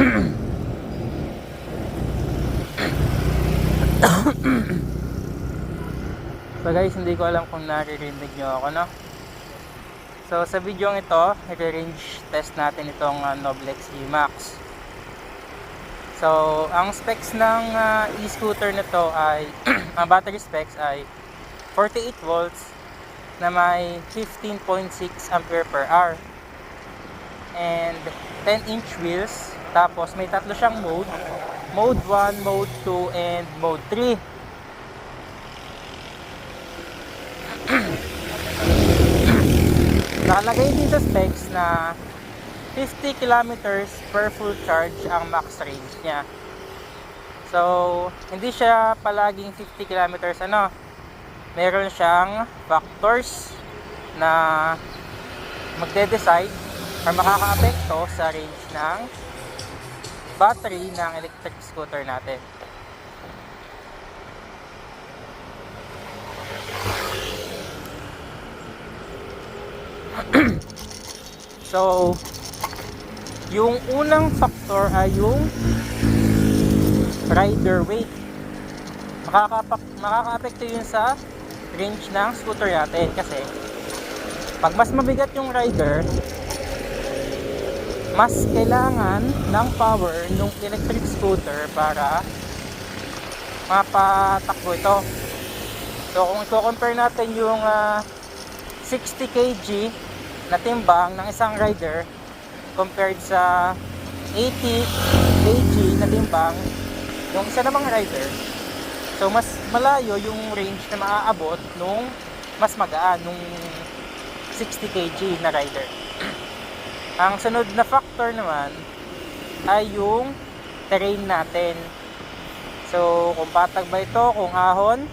So guys, hindi ko alam kung naririnig nyo ako, no? So sa video ito, i-range test natin itong Noblex E-Max. So ang specs ng e-scooter nito ay ang battery specs ay 48 volts na may 15.6 ampere per hour and 10-inch wheels. Tapos may tatlo siyang mode, mode 1, mode 2 and mode 3. Nakalagay din sa specs na 50 kilometers per full charge ang max range niya. So, hindi siya palaging 50 kilometers meron siyang factors na magde-decide or makaka-apekto sa range ng battery ng electric scooter natin. So, yung unang factor ay yung rider weight. Makaka-apekto yun sa range ng scooter natin kasi pag mas mabigat yung rider, mas kailangan ng power ng electric scooter para mapatakbo ito. So kung i-compare natin yung 60 kg na timbang ng isang rider compared sa 80 kg na timbang ng isa namang rider, so mas malayo yung range na maaabot nung mas magaan nung 60 kg na rider. Ang sunod na factor naman ay yung terrain natin. So kung patag ba ito, kung ahon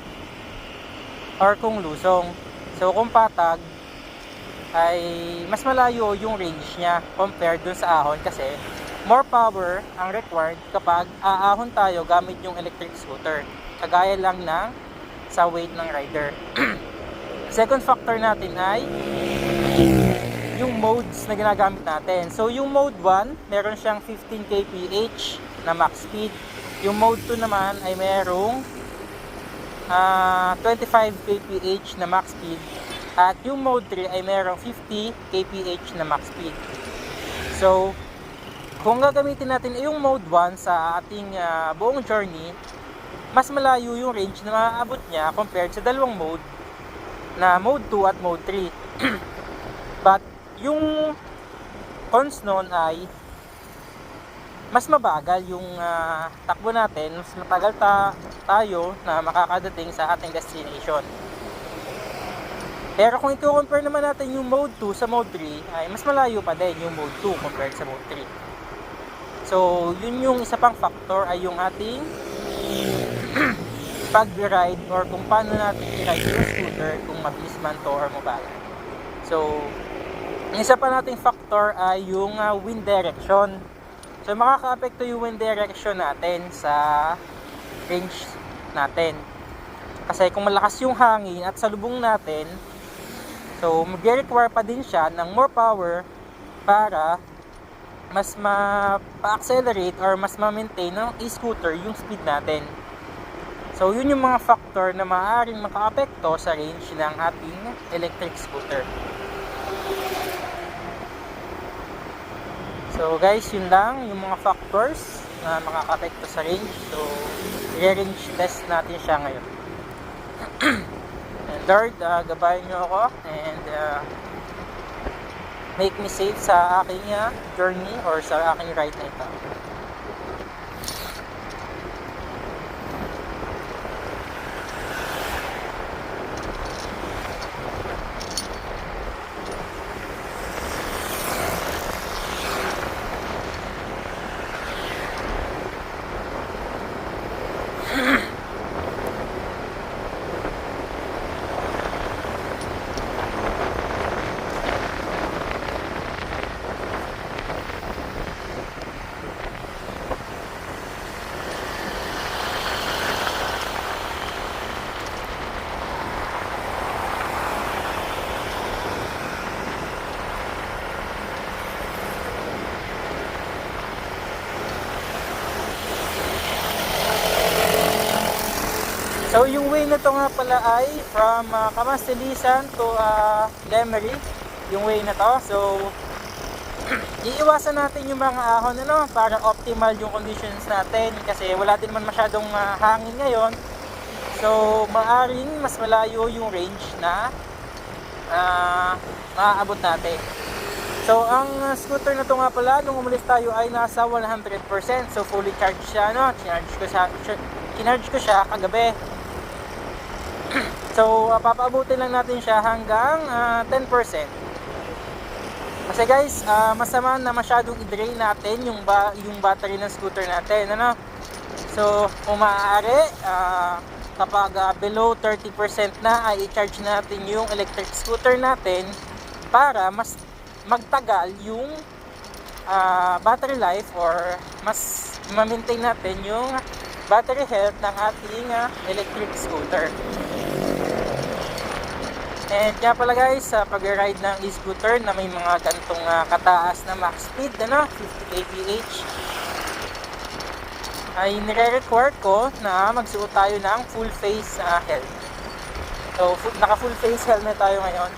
or kung lusong. So kung patag ay mas malayo yung range niya compared dun sa ahon kasi more power ang required kapag aahon tayo gamit yung electric scooter, kagaya lang ng sa weight ng rider. Second factor natin ay yung modes na ginagamit natin. So yung mode 1 meron siyang 15 kph na max speed. Yung mode 2 naman ay merong 25 kph na max speed. At yung mode 3 ay merong 50 kph na max speed. So, kung gagamitin natin yung mode 1 sa ating buong journey, mas malayo yung range na maaabot niya compared sa dalawang mode na mode 2 at mode 3. But, yung cons nun ay mas mabagal yung takbo natin, mas matagal tayo na makakadating sa ating destination. Pero kung i-compare naman natin yung mode 2 sa mode 3, ay mas malayo pa din yung mode 2 compared sa mode 3. So, yun yung isa pang factor ay yung ating pag-ride or kung paano natin i-ride yung scooter, kung mabilis man to or mabagal. So, ang isa pa nating factor ay yung wind direction. So, makaka-apekto yung wind direction natin sa range natin. Kasi kung malakas yung hangin at salubong natin, so mag-require pa din siya ng more power para mas ma-accelerate or mas ma-maintain ng e-scooter yung speed natin. So yun yung mga factor na maaaring maka-apekto sa range ng ating electric scooter. So guys, yun lang yung mga factors na makaka-apekto sa range. So i-range test natin siya ngayon. And Lord, gabayan nyo ako and make me safe sa aking journey or sa aking ride na ito. So yung way na to nga pala ay from Kamastilisan to Lemery, yung way na to. So iiwasan natin yung mga ahon ano, para optimal yung conditions natin kasi wala din naman masyadong hangin ngayon. So maaring mas malayo yung range na maaabot natin. So ang scooter na to nga pala nung umalis tayo ay nasa 100%. So fully charged siya no. Kinarge ko siya kagabi. So papaabutin lang natin siya hanggang 10%. Kasi guys, masama na masyadong i-drain natin yung battery ng scooter natin ano. So kung maaari kapag below 30% na ay i-charge natin yung electric scooter natin para mas magtagal yung battery life or mas ma-maintain natin yung battery health ng ating electric scooter. And kaya pala guys, sa pag-ride ng e-scooter na may mga gantong kataas na max speed, ano, 50 kph, ay nire-require ko na magsuot tayo ng full face helmet. So naka full face helmet tayo ngayon.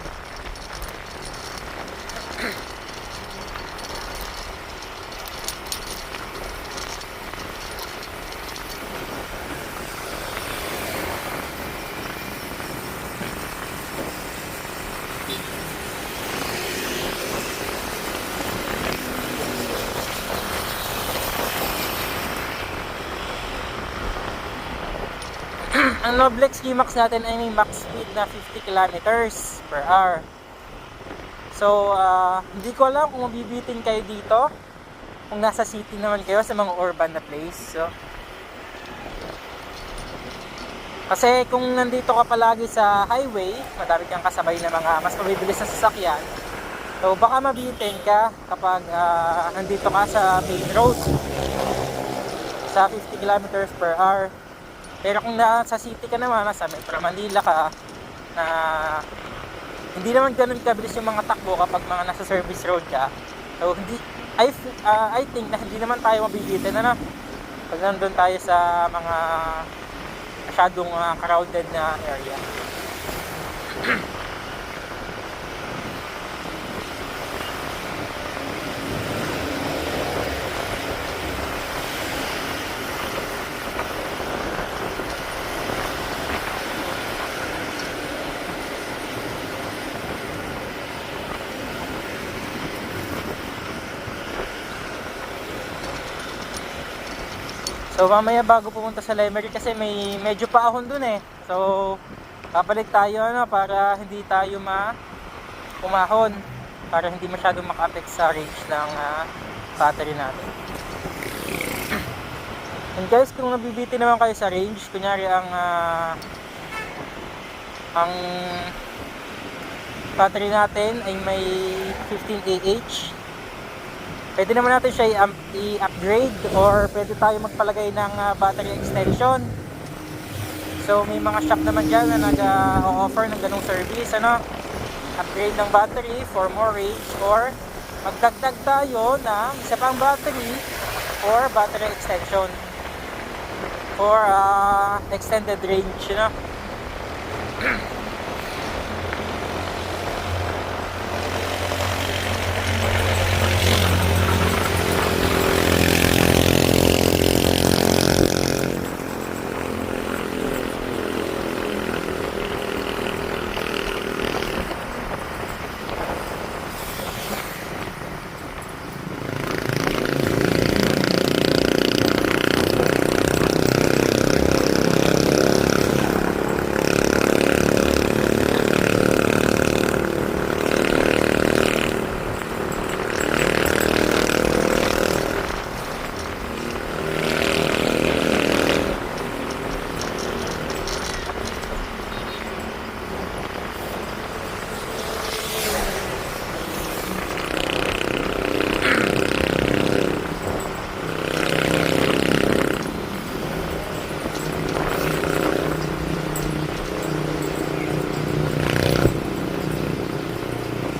Ang Noblex G-Max natin ay may max speed na 50 kilometers per hour. So, hindi ko alam kung mabibitin kayo dito kung nasa city naman kayo sa mga urban na place. So, kasi kung nandito ka palagi sa highway, madami kang kasabay na mga mas mabibilis na sasakyan. So, baka mabitin ka kapag nandito ka sa main road sa 50 kilometers per hour. Pero kung nasa city ka naman, nasa Metro Manila ka, na hindi naman ganun kabilis yung mga takbo kapag mga nasa service road ka. So hindi, I think na hindi naman tayo mabibitin ano, pag nandun tayo sa mga masyadong crowded na area. So mamaya bago pumunta sa Lemery kasi may medyo paahon dun eh. So babalik tayo ano para hindi tayo umahon, para hindi masyadong maka-affect sa range ng battery natin. And guys, kung nabibitin naman kayo sa range, kunyari ang battery natin ay may 15 Ah, pwede naman natin siya i-upgrade or pwede tayo magpalagay ng battery extension. So may mga shop naman dyan na nag-offer ng ganong service ano, upgrade ng battery for more range or magdagdag tayo ng isa pang battery or battery extension for extended range, you know.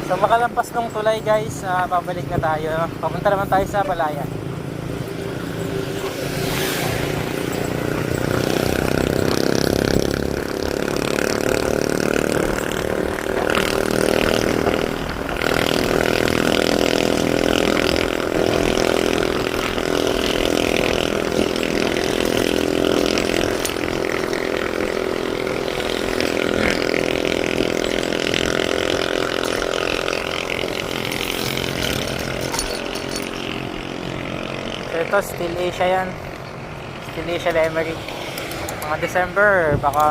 So makalampas ng tulay guys, babalik na tayo. Papunta naman tayo sa Balayan. to, Steel Asia yan. Steel Asia Lemery. Mga December, baka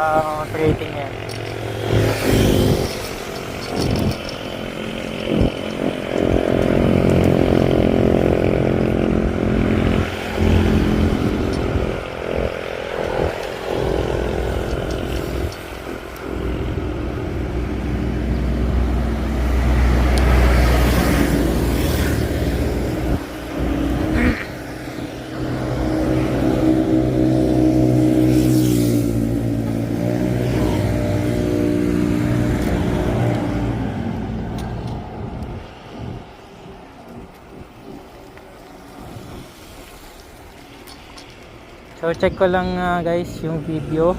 creating yan. So check ko lang guys yung video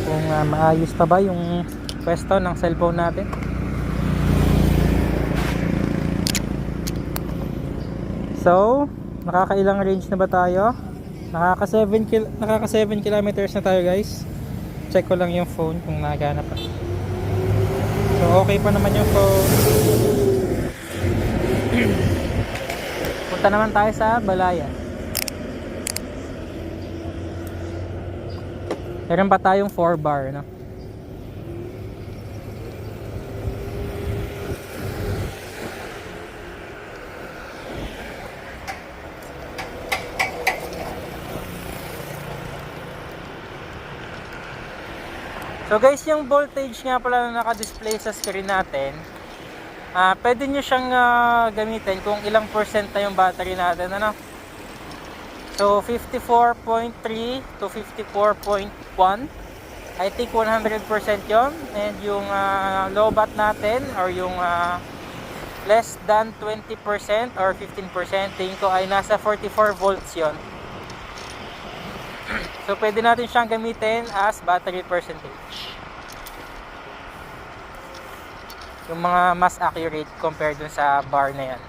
kung maayos pa ba yung pwesto ng cellphone natin. So nakakailang range na ba tayo? Nakaka 7 kilometers na tayo guys. Check ko lang yung phone kung nagana pa. So okay pa naman yung phone. Punta naman tayo sa Balaya. Meron pa tayong 4 bar, no? So guys, yung voltage nga pala na naka-display sa screen natin, pwede nyo siyang gamitin kung ilang percent na yung battery natin, ano? So 54.3 to 54.1, I think 100% yon. And yung low bat natin or yung less than 20% or 15%, tingin ko ay nasa 44 volts yon. So pwede natin siyang gamitin as battery percentage, yung mga mas accurate compared dun sa bar na yan.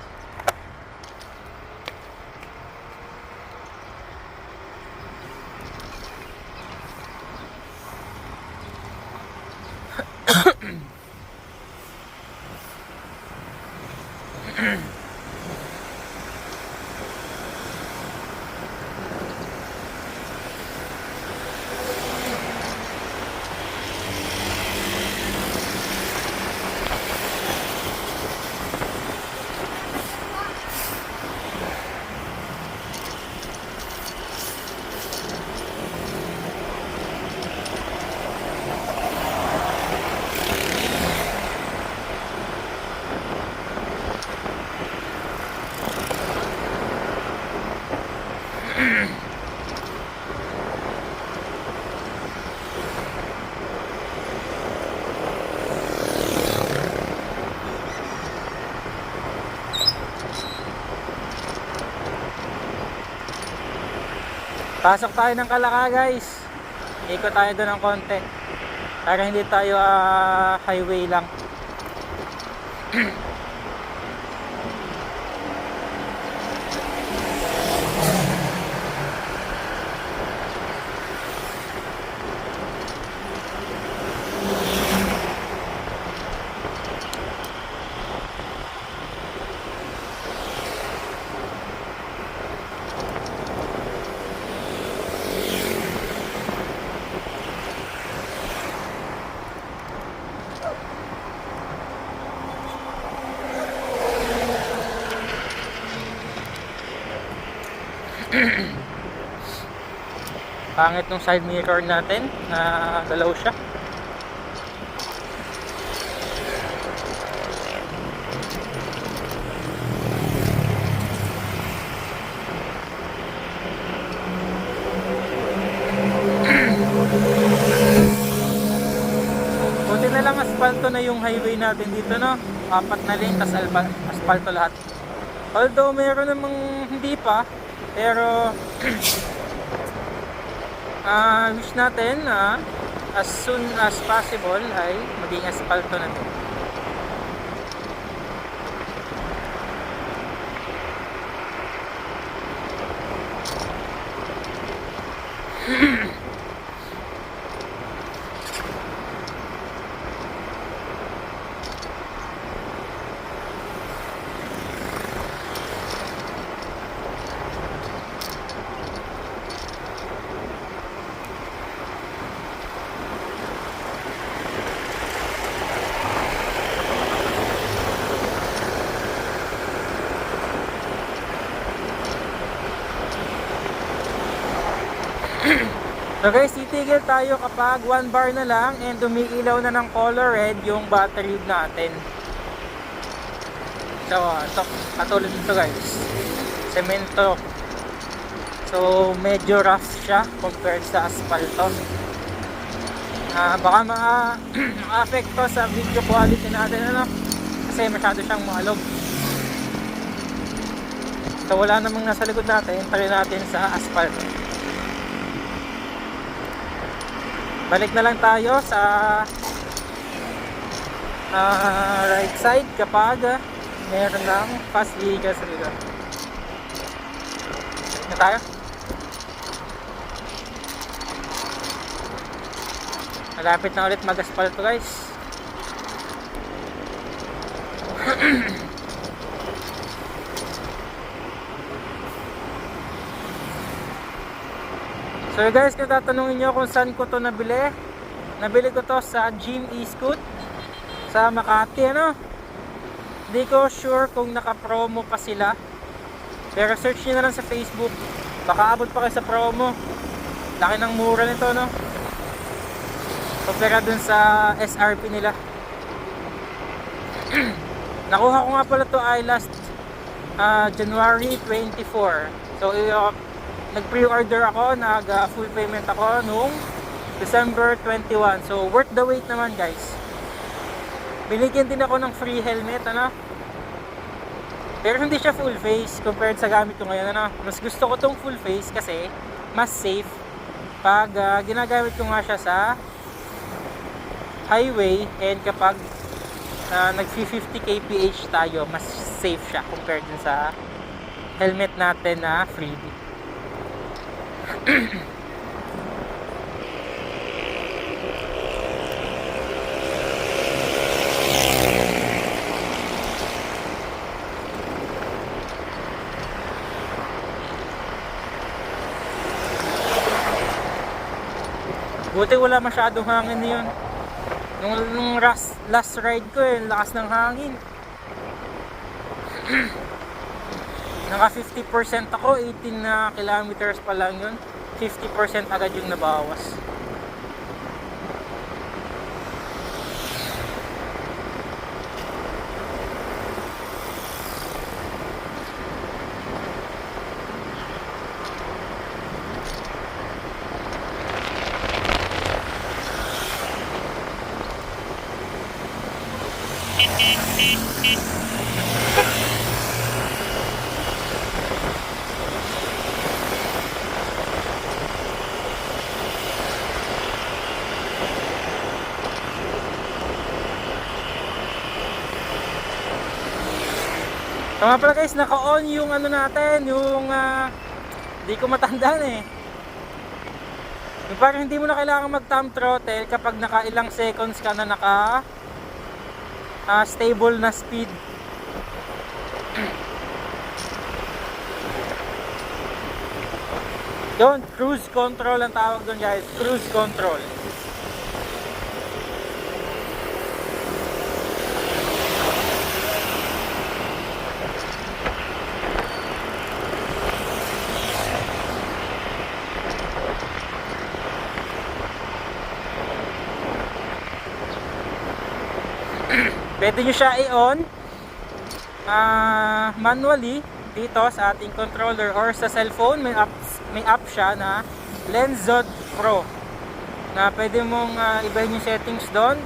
Pasok tayo ng Calaca guys. Ikot tayo doon ng konti para hindi tayo highway lang. Pangit nung side mirror natin na galaw siya. Buti na lang asfalto na yung highway natin dito, no? 4 na lane tas asfalto lahat. Although meron namang hindi pa, pero wish natin na as soon as possible ay maging asfalto na to. So guys, titigil tayo kapag 1 bar na lang and umiilaw na ng color red yung battery natin. So, ito, katulad nito guys, semento. So, medyo rough siya compared sa asfalto. Baka ma-apekto sa video quality natin, ano? Kasi masyado siyang maalog. So, wala namang nasa likod natin, try natin sa asfalto. Balik na lang tayo sa right side kapag meron ng fast vehicles dito. Balik na tayo. Malapit na ulit mag-asfalto guys. So guys, kung tatanungin nyo kung saan ko to nabili ko to sa Jim E-Scoot sa Makati, ano. Hindi ko sure kung naka-promo pa sila, pero search nyo na lang sa Facebook, baka abot pa kayo sa promo. Laki ng mura nito, no, compare dun sa SRP nila. Nakuha ko nga pala to ay last January 24. So nag pre-order ako, nag full payment ako nung December 21. So worth the wait naman guys. Binigyan din ako ng free helmet, ano. Pero hindi siya full face compared sa gamit ko ngayon, ano. Mas gusto ko tong full face kasi mas safe pag ginagamit ko nga siya sa highway, and kapag nag 50 kph tayo, mas safe siya compared din sa helmet natin na freebie. Buti wala masyadong hangin yun. Nung last ride ko, lakas ng hangin. Naka 50% ako, 18 na kilometers pa lang yun. 50% agad yung nabawas. Tama pala guys, naka-on yung ano natin, yung di ko matandaan yung parang hindi mo na kailangan mag-thumb throttle kapag naka ilang seconds ka na naka stable na speed. Yun, cruise control ang tawag doon guys, cruise control. Pwede nyo siya i-on manually dito sa ating controller or sa cellphone. May app siya na Lenzod Pro na pwede mong ibahin yung settings doon,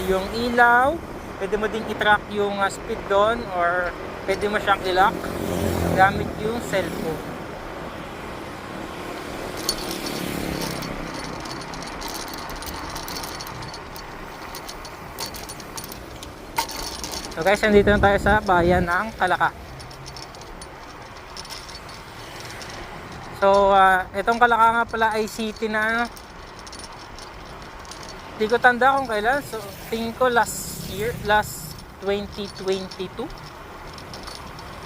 yung ilaw, pwede mo ding i-track yung speed doon, or pwede mo siyang i-lock gamit yung cellphone. So guys, nandito na tayo sa bayan ng Kalaka. So, itong Kalaka nga pala ay city na hindi ko tanda kung kailan. So, tingin ko last 2022.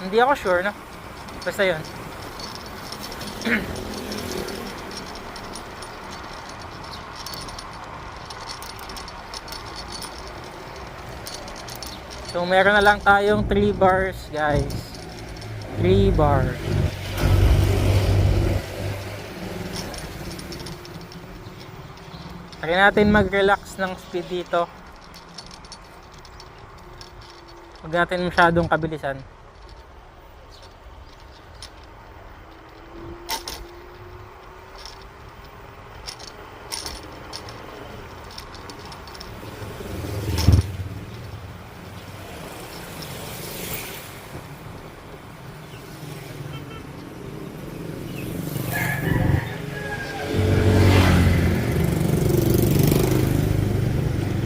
Hindi ako sure, no? Basta yun. So meron na lang tayong 3 bars guys, 3 bars. Try natin mag-relax ng speed dito. Huwag natin masyadong kabilisan.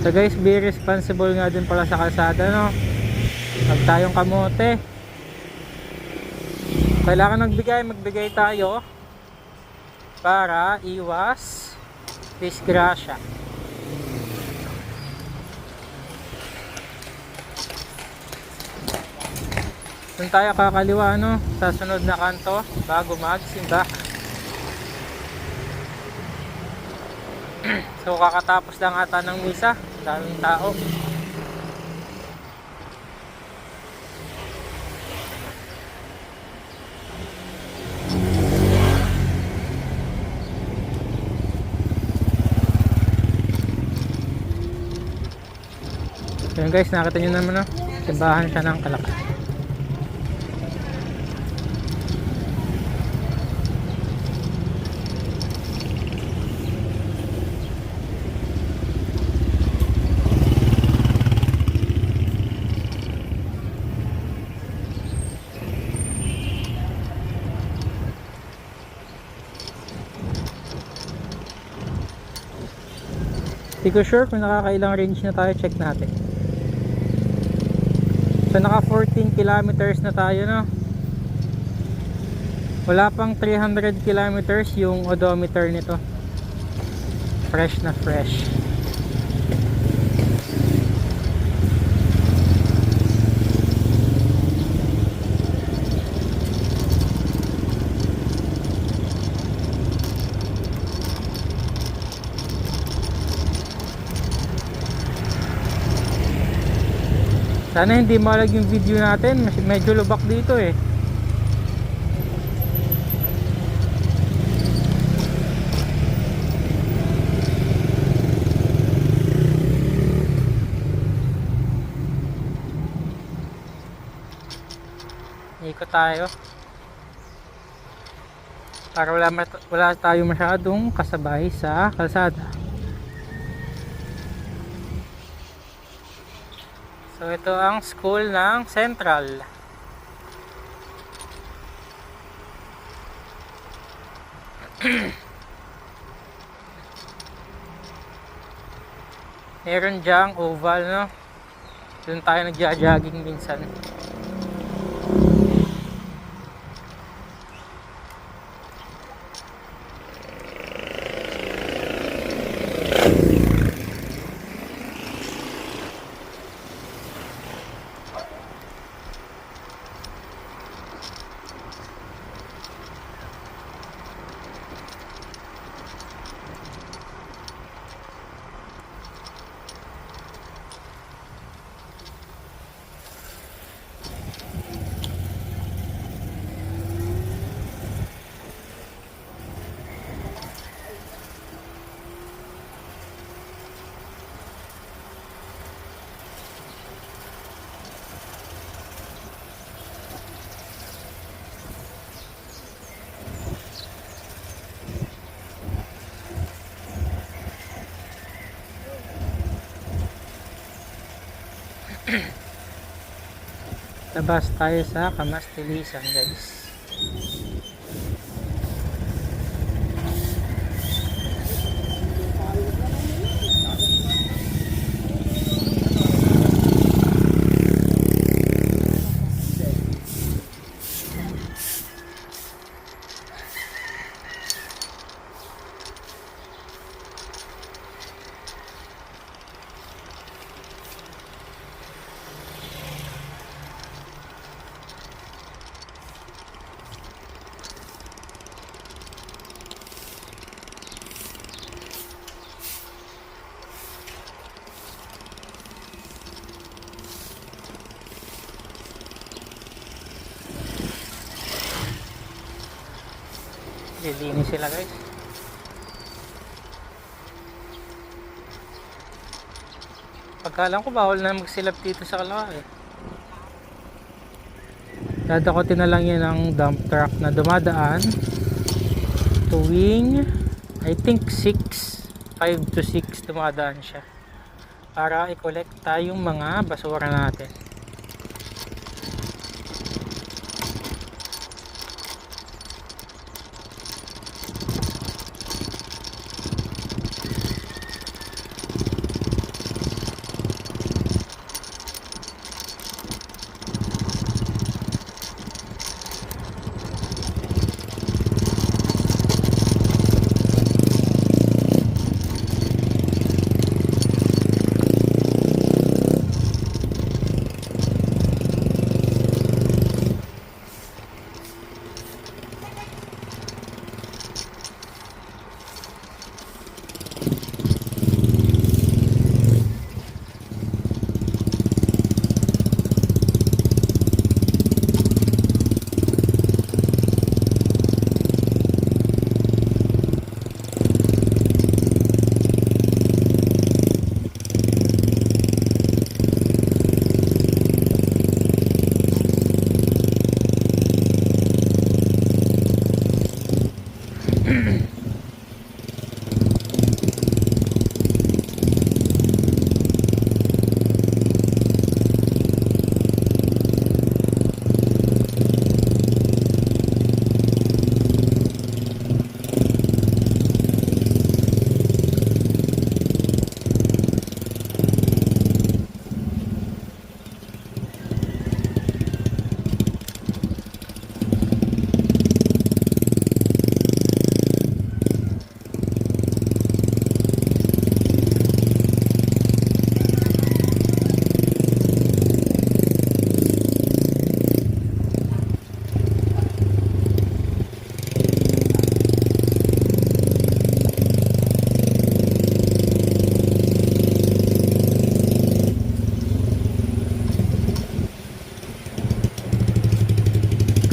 So guys, be responsible nga din pala sa kalsada, no? Huwag tayong kamote. Kailangan magbigay tayo para iwas disgrasya. Doon tayo kakaliwa, no? Sa sunod na kanto bago magsimba. So kakatapos lang ata ng misa, daming tao. Ayan guys, nakita nyo naman, no? Simbahan siya ng Kalakal. Hindi ko sure kung nakakailang range na tayo, check natin. So naka 14 kilometers na tayo, no? Wala pang 300 kilometers yung odometer nito. Fresh na fresh. Sana hindi malag yung video natin, medyo lubak dito eh. Ikot tayo para wala tayo masyadong kasabay sa kalsada. So ito ang school ng Central. Meron dyang oval, no? Doon tayo nagja-jogging minsan. Labas tayo sa Kamastilisan, guys. Lilinis sila, guys. Pagkalam ko bawal na magsilap dito sa Kalakal eh. Dadakotin na lang yan ng dump truck na dumadaan tuwing I think 5 to 6 dumadaan siya para i-collecta yung mga basura natin.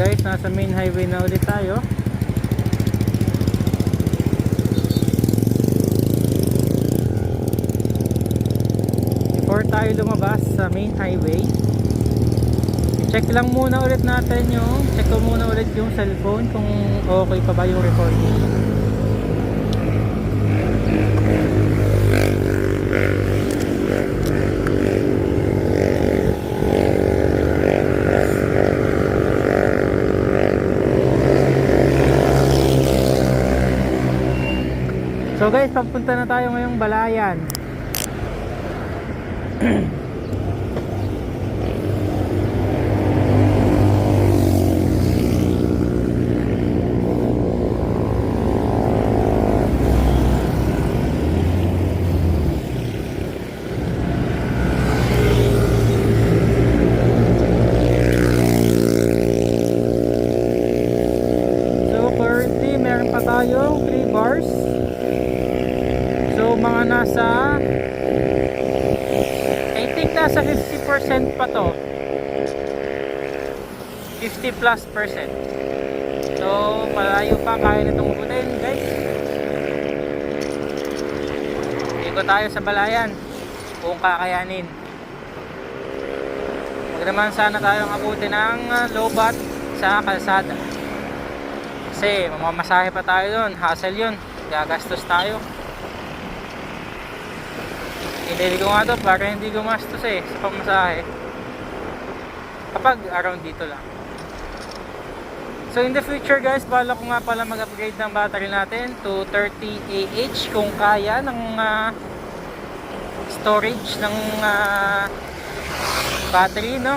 Guys, nasa main highway na ulit tayo. Before tayo lumabas sa main highway, check lang muna ulit natin yung check ko muna ulit yung cellphone kung okay pa ba yung recording. So guys, papunta na tayo ngayong Balayan. So currently meron pa tayong 3 bars. So mga nasa I think nasa 50% pa to, 50 plus percent. So malayo pa, kaya nitong ubutin guys. Ikot tayo sa Balayan kung kakayanin. Huwag naman sana tayong abutin ng lobat sa kalsada kasi mamamasahe pa tayo doon, hassle yun, gagastos tayo. Hindi ko nga to para hindi gumastos sa pamasahe kapag around dito lang. So in the future guys, bala ko nga pala mag-upgrade ng battery natin to 30Ah kung kaya ng storage ng battery, no?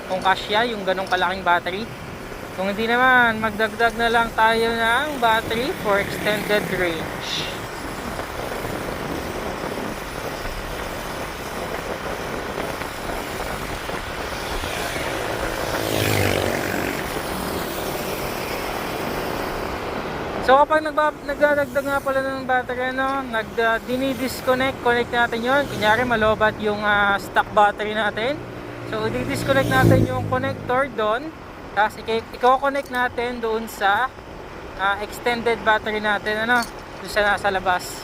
Kung kasya yung ganong kalaking battery. Kung hindi naman, magdagdag na lang tayo ng battery for extended range. So kapag nagdadagdag nga pala ng battery, dinidisconnect, connect natin yon. Kunyari malobat yung stock battery natin. So i-disconnect natin yung connector doon. Tapos i-connect natin doon sa extended battery natin, doon sa nasa labas.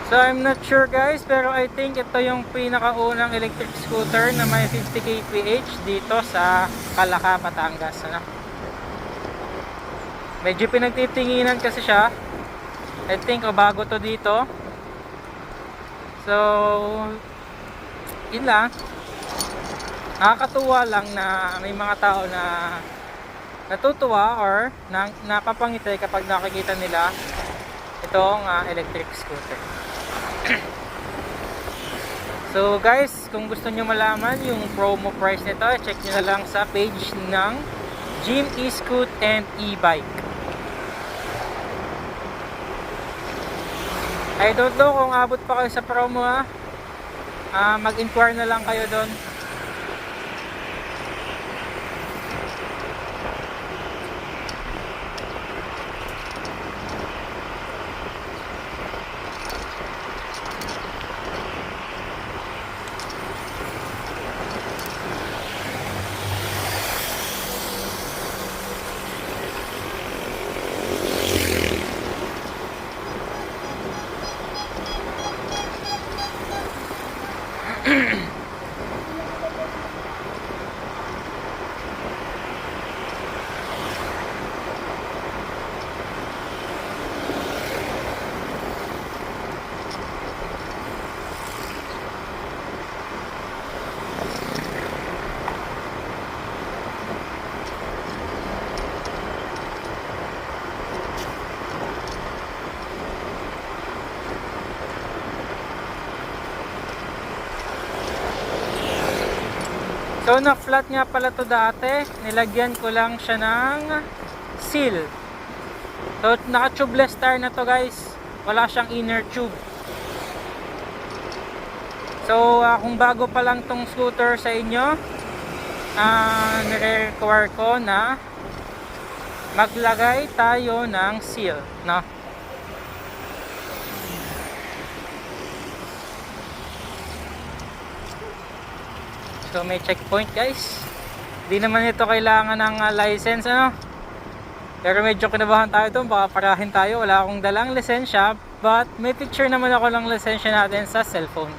So I'm not sure guys, pero I think ito yung pinakaunang electric scooter na may 50 kph dito sa Calaca, Batangas, ano? Medyo pinagtitinginan kasi siya. I think bago to dito. So yun lang. Nakakatuwa lang na may mga tao na natutuwa or napapangiti kapag nakikita nila itong electric scooter. So guys, kung gusto nyo malaman yung promo price nito, check nyo na lang sa page ng Jim E-Scoot and E-Bike. I don't know kung abot pa kayo sa promo ha. Mag-inquire na lang kayo doon. So na-flat nga pala to dati, nilagyan ko lang siya ng seal. So naka-tubeless tire na to guys, wala siyang inner tube. So kung bago pa lang tong scooter sa inyo, nire-require ko na maglagay tayo ng seal, no? So may checkpoint guys. Di naman ito kailangan ng license, ano? Pero medyo kinabahan tayo doon, baka parahin tayo. Wala akong dalang lisensya, but may picture naman ako ng lisensya natin sa cellphone.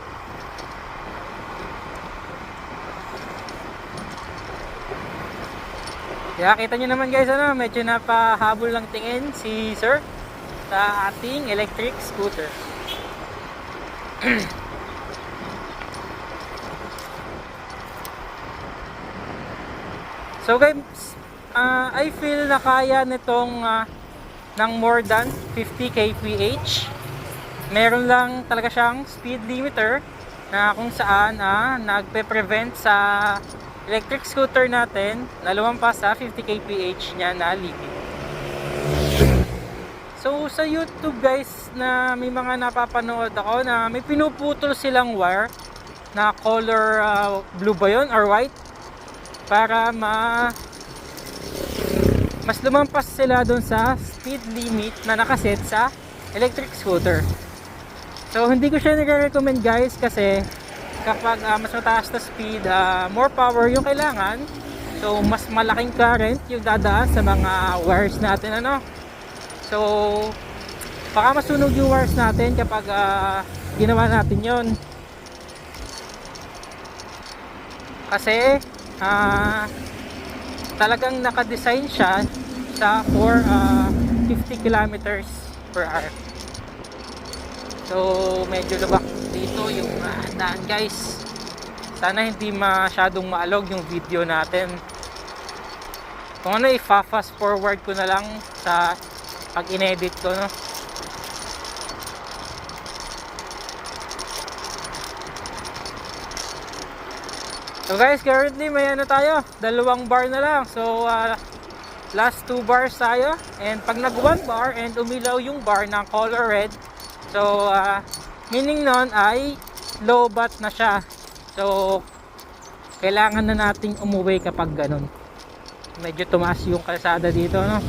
Kaya kita nyo naman guys, ano, medyo napahabol lang tingin si sir sa ating electric scooter. So guys, I feel na kaya nitong ng more than 50 kph. Meron lang talaga siyang speed limiter na kung saan nagpe-prevent sa electric scooter natin na lumampas sa 50 kph niya na limit. So sa YouTube guys, na may mga napapanood ako na may pinuputol silang wire na color blue ba yun or white, para mas lumampas sila doon sa speed limit na nakaset sa electric scooter. So hindi ko siya nire-recommend guys, kasi kapag mas mataas na speed, more power yung kailangan, so mas malaking current yung dadaan sa mga wires natin, ano. So baka masunog yung wires natin kapag ginawa natin yon, kasi talagang naka-design siya for 50 kilometers per hour. So medyo lubak dito yung daan guys. Sana hindi masyadong maalog yung video natin. Kung ano, i-fast forward ko na lang sa pag in-edit ko, no? So guys, currently may tayo, 2 bar na lang. So last 2 bars tayo, and pag nag 1 bar and umilaw yung bar ng color red, so meaning nun ay low bat na siya. So kailangan na nating umuwi kapag ganun. Medyo tumaas yung kalsada dito, no?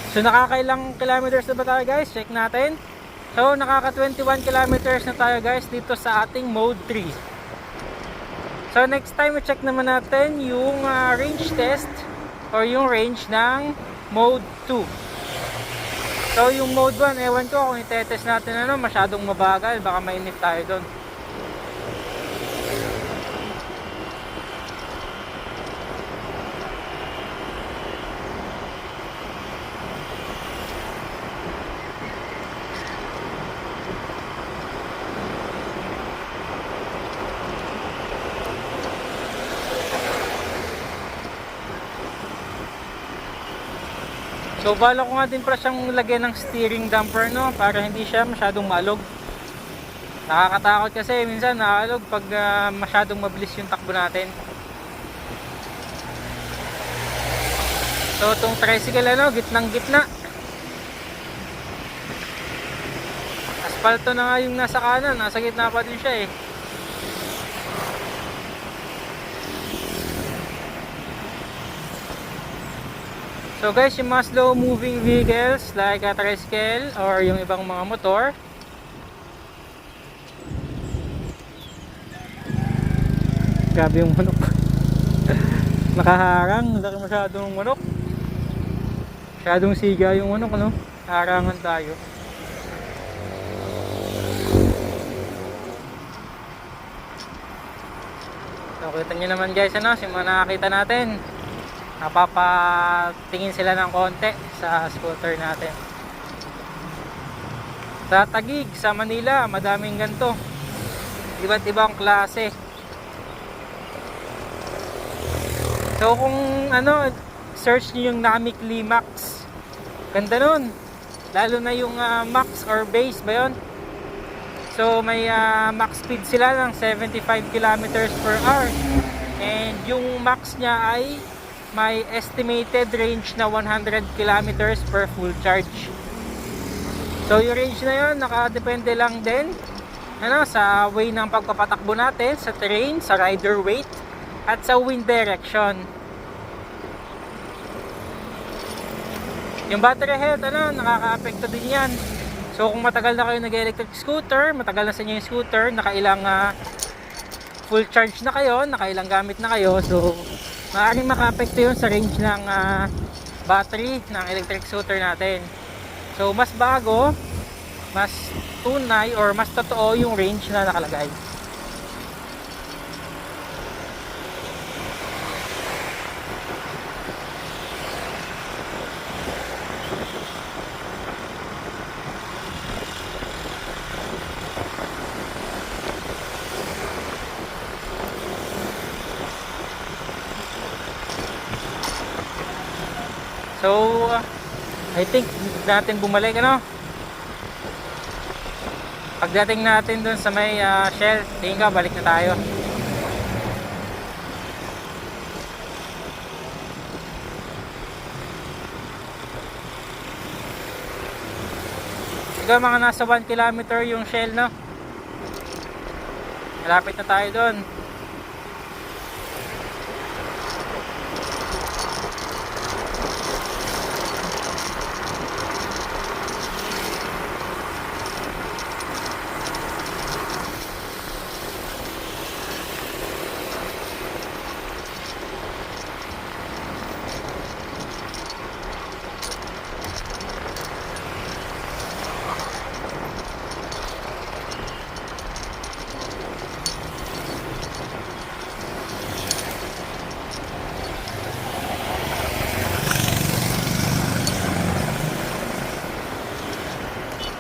So nakakailang kilometers na ba tayo guys? Check natin. So nakaka 21 kilometers na tayo guys dito sa ating mode 3. So next time i-check naman natin yung range test or yung range ng mode 2. So yung mode 1, ewan ko kung itetest natin ano, masyadong mabagal, baka mainip tayo doon. So bala ko nga din pala siyang lagyan ng steering damper, no, para hindi siya masyadong malog. Nakakatakot kasi minsan naalog pag masyadong mabilis yung takbo natin. So itong tricycle ano, gitnang gitna. Asfalto na nga yung nasa kanan, nasa gitna pa din siya eh. So guys, yung mga slow moving vehicles like a tricycle or yung ibang mga motor, grabe yung manok. Nakaharang, laki masyadong manok. Masyadong siga yung manok, no? Harangan tayo. So kita nyo naman guys, ano, yung mga nakakita natin, napapatingin sila ng konti sa scooter natin. Sa Taguig, sa Manila, madaming ganito, iba't ibang klase. So kung ano, search nyo yung Namicli Max, ganda nun, lalo na yung max or base ba yun. So may max speed sila ng 75 kilometers per hour, and yung max niya ay may estimated range na 100 kilometers per full charge. So yung range na yun, nakadepende lang din ano, sa way ng pagpapatakbo natin, sa terrain, sa rider weight, at sa wind direction. Yung battery health, ano, nakaka-apekto din yan. So kung matagal na kayo nag-electric scooter, matagal na sa inyo yung scooter, nakailang full charge na kayo, nakailang gamit na kayo, so maaaring maka-apekto yun sa range ng battery ng electric scooter natin. So mas bago, mas tunay or mas totoo yung range na nakalagay. So I think natin bumalik, ano, pagdating natin dun sa may Shell, tingin ka balik na tayo. Siguro mga nasa 1 kilometer yung Shell, no, malapit na tayo dun.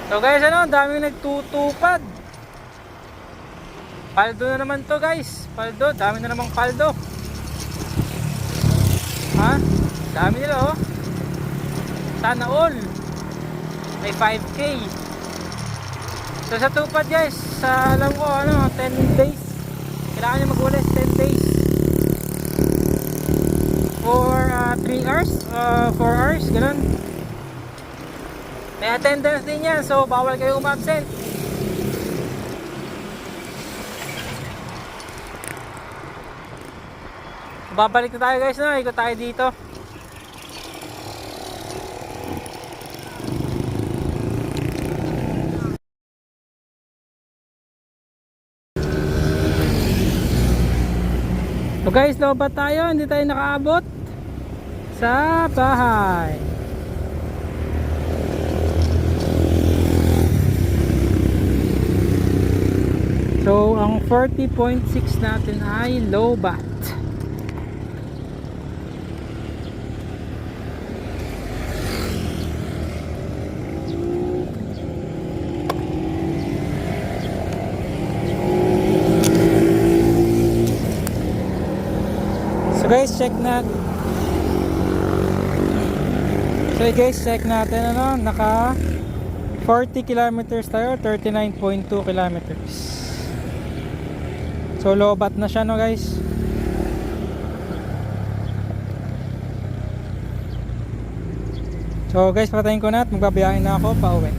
So guys, ano, daming nagtutupad. Paldo na naman to guys. Paldo, dami na namang paldo. Ha? Dami nila, oh. Sana all. May 5K. So sa tupad guys, sa alam ko, ano, 10 days. Kailangan nyo mag-walis 10 days. For 3 hours, 4 hours, ganun. May attendance din yan, so bawal kayo umabsent. Babalik na tayo guys, no? Ikot tayo dito. So guys, lobat tayo, hindi tayo nakaabot sa bahay. So ang 40.6 natin ay lobat. So guys, check natin. So guys, check natin ano, naka 40 kilometers tayo, 39.2 kilometers. So lobat na siya no guys. So guys, patayin ko na at magbabiyahin na ako pa uwi.